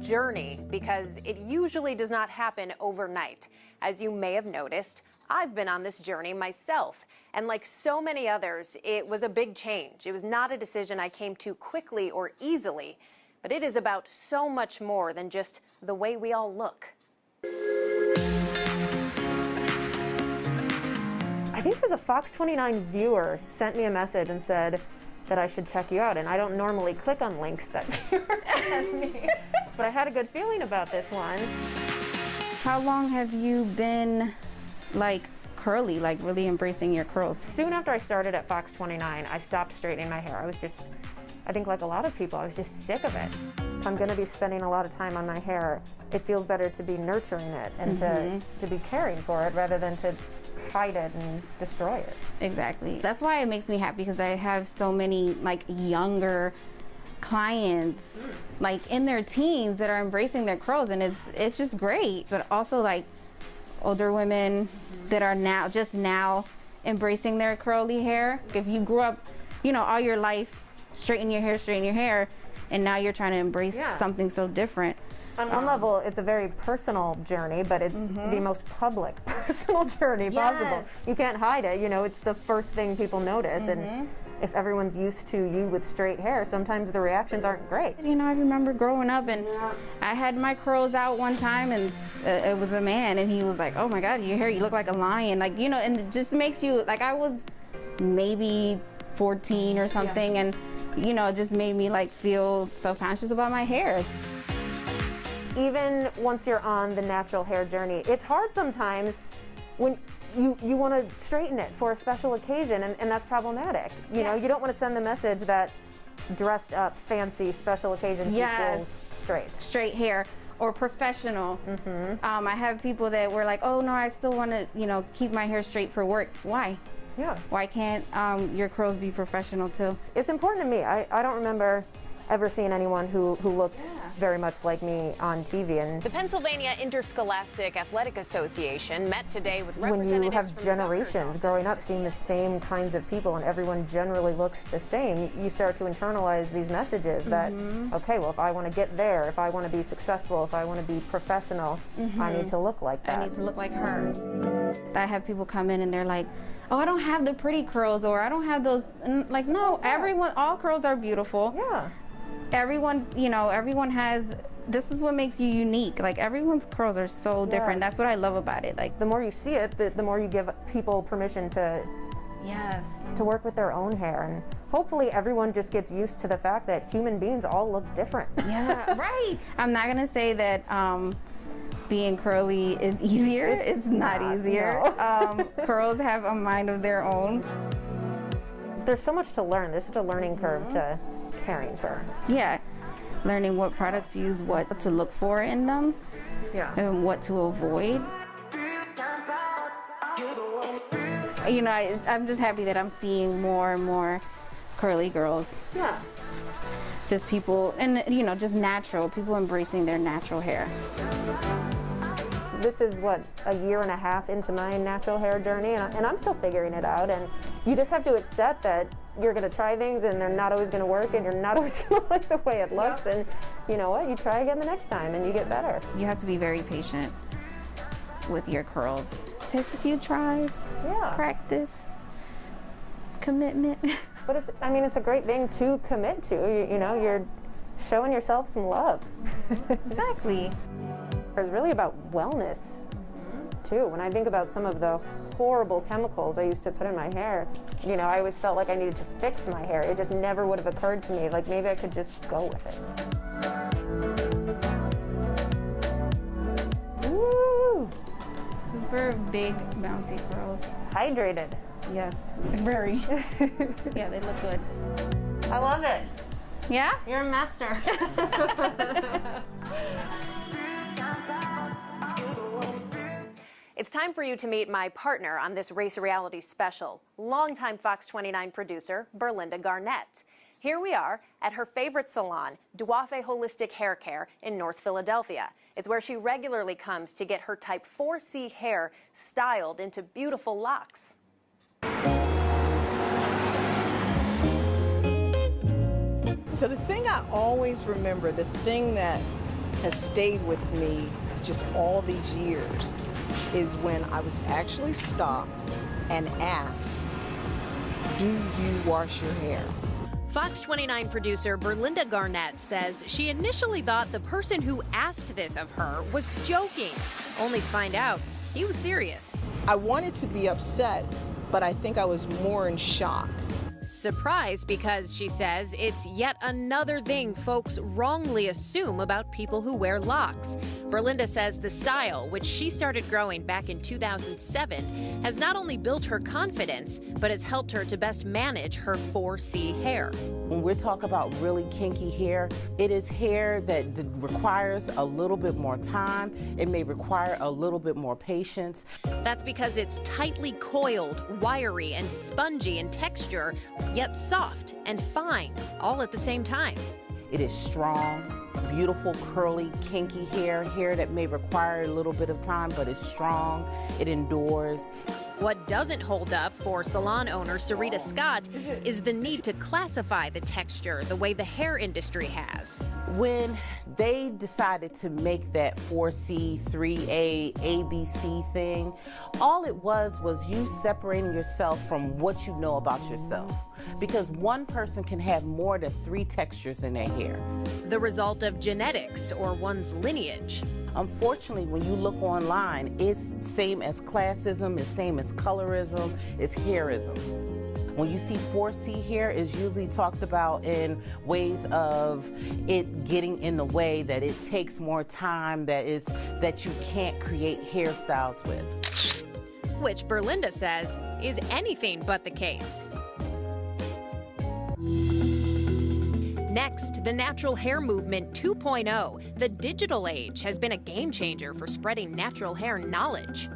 journey because it usually does not happen overnight. As you may have noticed, I've been on this journey myself, and like so many others, it was a big change. It was not a decision I came to quickly or easily, but it is about so much more than just the way we all look. I think it was a Fox29 viewer sent me a message and said that I should check you out, and I don't normally click on links that viewers send me, but I had a good feeling about this one. How long have you been like curly, like really embracing your curls? Soon after I started at Fox29, I stopped straightening my hair. I was just, I think like a lot of people, I was just sick of it. If I'm gonna be spending a lot of time on my hair, it feels better to be nurturing it and to be caring for it rather than to hide it and destroy it. Exactly. That's why it makes me happy, because I have so many like younger clients like in their teens that are embracing their curls, and it's just great. But also like older women that are now embracing their curly hair. If you grew up, you know, all your life straighten your hair, and now you're trying to embrace something so different. On one level, it's a very personal journey, but it's the most public personal journey possible. You can't hide it, you know, it's the first thing people notice, and if everyone's used to you with straight hair, sometimes the reactions aren't great. You know, I remember growing up, and I had my curls out one time, and it was a man, and he was like, "Oh my God, your hair, you look like a lion." Like, you know, and it just makes you, like, I was maybe 14 or something, and, you know, it just made me like feel self-conscious about my hair. Even once you're on the natural hair journey, it's hard sometimes when you want to straighten it for a special occasion, and that's problematic. You know, you don't want to send the message that dressed up, fancy, special occasion equals straight hair or professional. I have people that were like, "Oh no, I still want to, you know, keep my hair straight for work." Why? Why can't your curls be professional too? It's important to me. I don't remember ever seen anyone who looked very much like me on TV. And the Pennsylvania Interscholastic Athletic Association met today with representatives. When you have generations growing up seeing the same kinds of people and everyone generally looks the same, you start to internalize these messages that, okay, well, if I want to get there, if I want to be successful, if I want to be professional, I need to look like that. I need to look like her. I have people come in and they're like, "Oh, I don't have the pretty curls," or "I don't have those." And like, no, everyone, all curls are beautiful. Everyone's, you know, everyone has, this is what makes you unique. Like, everyone's curls are so different. That's what I love about it. Like, the more you see it, the more you give people permission to work with their own hair. And hopefully everyone just gets used to the fact that human beings all look different. Right. I'm not gonna say that being curly is easier. It's not easier. Curls have a mind of their own. There's so much to learn. There's such a learning curve to caring for. Learning what products to use, what to look for in them, and what to avoid. You know, I'm just happy that I'm seeing more and more curly girls. Just people, and you know, just natural, people embracing their natural hair. This is what, a year and a half into my natural hair journey, and I'm still figuring it out, and you just have to accept that you're going to try things and they're not always going to work and you're not always going to like the way it looks, and you know what, you try again the next time and you get better. You have to be very patient with your curls. It takes a few tries, practice, commitment. But it's, I mean, it's a great thing to commit to. You know, you're showing yourself some love. Exactly. It's really about wellness too. When I think about some of the horrible chemicals I used to put in my hair, you know, I always felt like I needed to fix my hair. It just never would have occurred to me, like maybe I could just go with it. Woo! Super big, bouncy curls. Hydrated. Yes, very. Yeah, they look good. I love it. Yeah? You're a master. It's time for you to meet my partner on this race reality special, longtime Fox29 producer, Berlinda Garnet. Here we are at her favorite salon, Duafe Holistic Hair Care in North Philadelphia. It's where she regularly comes to get her type 4C hair styled into beautiful locks. So the thing I always remember, the thing that has stayed with me just all these years is when I was actually stopped and asked, do you wash your hair? Fox 29 producer Berlinda Garnet says she initially thought the person who asked this of her was joking, only to find out he was serious. I wanted to be upset, but I think I was more in shock. Surprised because, she says, it's yet another thing folks wrongly assume about people who wear locks. Berlinda says the style, which she started growing back in 2007, has not only built her confidence, but has helped her to best manage her 4C hair. When we're talking about really kinky hair, it is hair that requires a little bit more time. It may require a little bit more patience. That's because it's tightly coiled, wiry, and spongy in texture, yet soft and fine, all at the same time. It is strong, beautiful, curly, kinky hair that may require a little bit of time, but it's strong, it endures. What doesn't hold up for salon owner Syreeta Scott is the need to classify the texture the way the hair industry has. When they decided to make that 4C, 3A, ABC thing, all it was you separating yourself from what you know about yourself. Because one person can have more than 3 textures in their hair. The result of genetics or one's lineage. Unfortunately, when you look online, it's same as classism, it's same as colorism, it's hairism. When you see 4C hair, is usually talked about in ways of it getting in the way, that it takes more time, that you can't create hairstyles with. Which Berlinda says is anything but the case. Next, the natural hair movement 2.0. The digital age has been a game changer for spreading natural hair knowledge.